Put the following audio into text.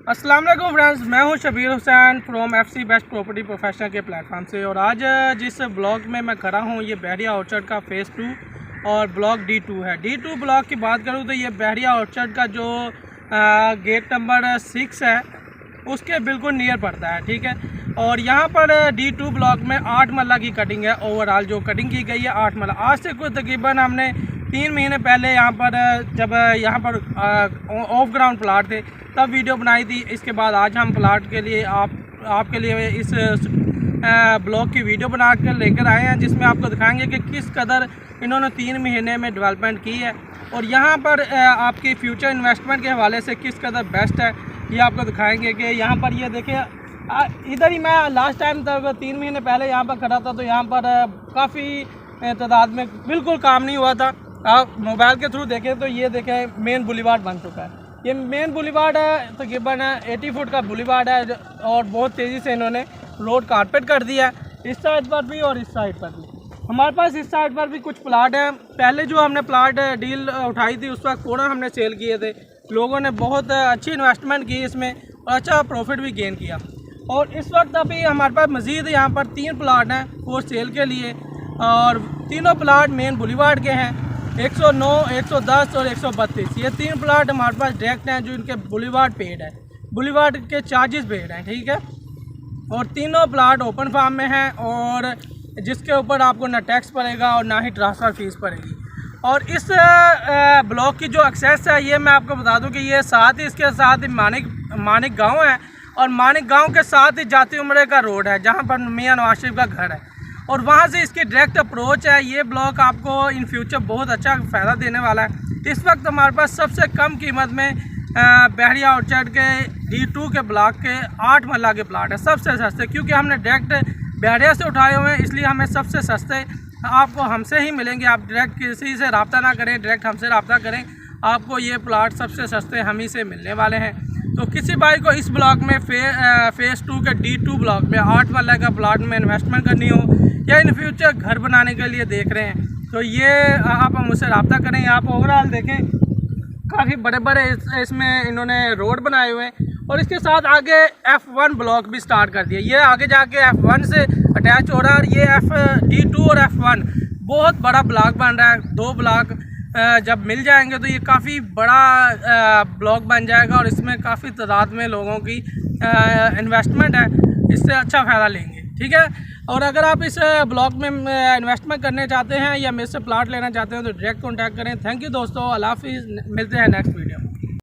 अस्सलाम वालेकुम फ्रेंड्स, मैं हूं Shabir Hussain from FC best property professional के प्लेटफॉर्म से। और आज जिस ब्लॉक में मैं खड़ा हूं ये बहरिया ऑर्चर्ड का फ़ेज़ 2 और ब्लॉक D2 है। D2 ब्लॉक की बात करूं तो ये बहरिया ऑर्चर्ड का जो गेट नंबर 6 है उसके बिल्कुल नियर पड़ता है, ठीक है। और यहाँ पर D2 ब्लॉक में 8 मरला की कटिंग है। ओवरऑल जो कटिंग की गई है 8 मरला। आज से कुछ तकरीबन हमने 3 महीने पहले यहाँ पर जब यहाँ पर ऑफ ग्राउंड प्लाट थे तब वीडियो बनाई थी। इसके बाद आज हम प्लाट के लिए आपके लिए इस ब्लॉक की वीडियो बना कर लेकर आए हैं, जिसमें आपको दिखाएंगे कि किस कदर इन्होंने 3 महीने में डेवलपमेंट की है और यहाँ पर आपकी फ्यूचर इन्वेस्टमेंट के हवाले से किस कदर बेस्ट है ये आपको दिखाएंगे। कि यहाँ पर ये देखिए, इधर ही मैं लास्ट टाइम तक 3 महीने पहले यहाँ पर खड़ा था तो यहाँ पर काफ़ी तादाद में बिल्कुल काम नहीं हुआ था। आप मोबाइल के थ्रू देखें तो ये देखें मेन बुलीवार्ड बन चुका है। ये मेन बुलीवार्ड है, तकरीबन 80 फुट का बुलीवार्ड है और बहुत तेज़ी से इन्होंने रोड कारपेट कर दिया है, इस साइड पर भी और इस साइड पर भी। हमारे पास इस साइड पर भी कुछ प्लाट हैं। पहले जो हमने प्लाट डील उठाई थी उस वक्त पूरा हमने सेल किए थे। लोगों ने बहुत अच्छी इन्वेस्टमेंट की इसमें और अच्छा प्रॉफिट भी गेन किया। और इस वक्त अभी हमारे पास मज़ीद यहाँ पर 3 प्लाट हैं फॉर सेल के लिए और तीनों प्लाट मेन बुलीवार्ड के हैं। 109, 110 और 132 ये 3 प्लाट हमारे पास डायरेक्ट हैं जो इनके बुलीवार्ड पेड है, बुलीवार्ड के चार्जेस पेड हैं, ठीक है। और तीनों प्लाट ओपन फार्म में हैं और जिसके ऊपर आपको ना टैक्स पड़ेगा और ना ही ट्रांसफ़र फीस पड़ेगी। और इस ब्लॉक की जो एक्सेस है ये मैं आपको बता दूं कि ये साथ ही इसके साथ ही मानिक गाँव है और मानिक गाँव के साथ ही जाती उम्रे का रोड है जहाँ पर मियाँ नवाज शरीफ का घर है और वहाँ से इसकी डायरेक्ट अप्रोच है। ये ब्लॉक आपको इन फ्यूचर बहुत अच्छा फ़ायदा देने वाला है। इस वक्त हमारे पास सबसे कम कीमत में बहरिया ऑर्चर्ड के D2 के ब्लॉक के 8 मरला के प्लाट है, सबसे सस्ते, क्योंकि हमने डायरेक्ट बहरिया से उठाए हुए हैं इसलिए हमें सबसे सस्ते आपको हमसे ही मिलेंगे। आप डायरेक्ट किसी से रब्ता ना करें, डायरेक्ट हमसे रब्ता करें, आपको ये प्लाट सबसे सस्ते हम ही से मिलने वाले हैं। तो किसी भाई को इस ब्लॉक में फ़ेज़ 2 के D2 ब्लॉक में 8 मरला का प्लाट में इन्वेस्टमेंट करनी हो या इन फ्यूचर घर बनाने के लिए देख रहे हैं तो ये आप मुझसे रब्ता करें। आप ओवरऑल देखें काफ़ी बड़े बड़े इसमें इन्होंने रोड बनाए हुए हैं और इसके साथ आगे F1 ब्लॉक भी स्टार्ट कर दिया। ये आगे जाके F1 से अटैच हो रहा है और ये D2 और F1 बहुत बड़ा ब्लॉक बन रहा है। 2 ब्लॉक जब मिल जाएंगे तो ये काफ़ी बड़ा ब्लॉक बन जाएगा और इसमें काफ़ी तादाद में लोगों की इन्वेस्टमेंट है, इससे अच्छा फ़ायदा लेंगे, ठीक है। और अगर आप इस ब्लॉक में इन्वेस्टमेंट करने चाहते हैं या मेरे से प्लाट लेना चाहते हैं तो डायरेक्ट कॉन्टैक्ट करें। थैंक यू दोस्तों, अल्लाह हाफिज़, मिलते हैं नेक्स्ट वीडियो में।